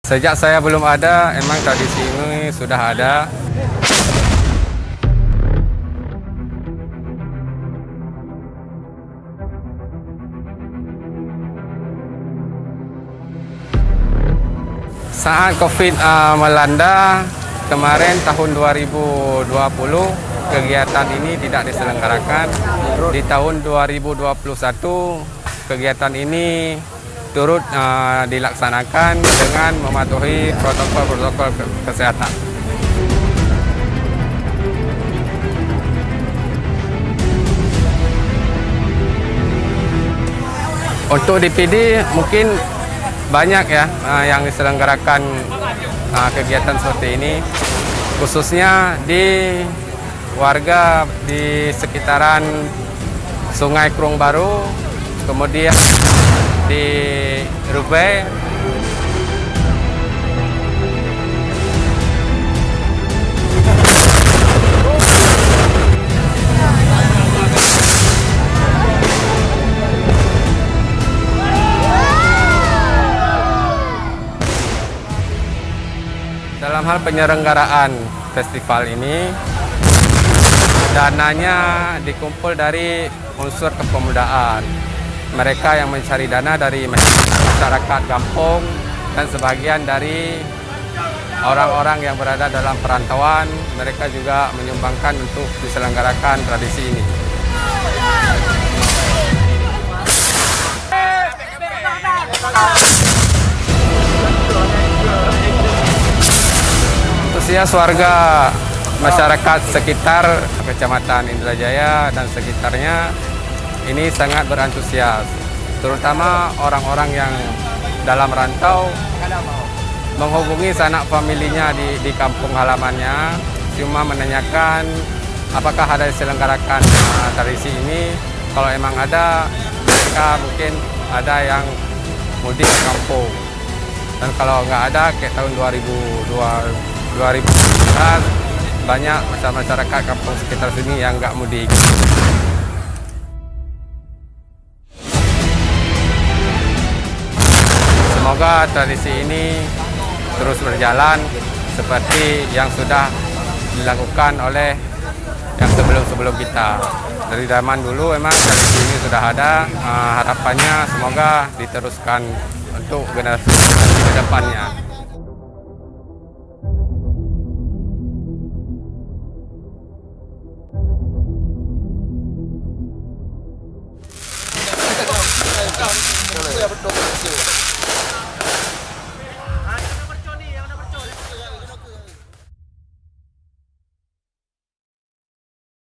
Sejak saya belum ada, emang tradisi ini sudah ada. Saat COVID melanda kemarin tahun 2020, kegiatan ini tidak diselenggarakan. Di tahun 2021, kegiatan ini turut dilaksanakan dengan mematuhi protokol-protokol kesehatan. Untuk DPD mungkin banyak ya yang diselenggarakan kegiatan seperti ini, khususnya di warga di sekitaran Sungai Krung Baru, kemudian di Rubai, dalam hal penyelenggaraan festival ini, dananya dikumpul dari unsur kepemudaan. Mereka yang mencari dana dari masyarakat kampung dan sebagian dari orang-orang yang berada dalam perantauan, mereka juga menyumbangkan untuk diselenggarakan tradisi ini. Antusias warga masyarakat sekitar Kecamatan Indrajaya dan sekitarnya ini sangat berantusias, terutama orang-orang yang dalam rantau menghubungi sanak familinya di kampung halamannya, cuma menanyakan apakah ada diselenggarakan tradisi ini. Kalau emang ada, mereka mungkin ada yang mudik ke kampung, dan kalau nggak ada kayak tahun 2019 banyak masyarakat kampung sekitar sini yang nggak mudik. Semoga tradisi ini terus berjalan seperti yang sudah dilakukan oleh yang sebelum-sebelum kita. Dari zaman dulu memang tradisi ini sudah ada, harapannya semoga diteruskan untuk generasi ke depannya.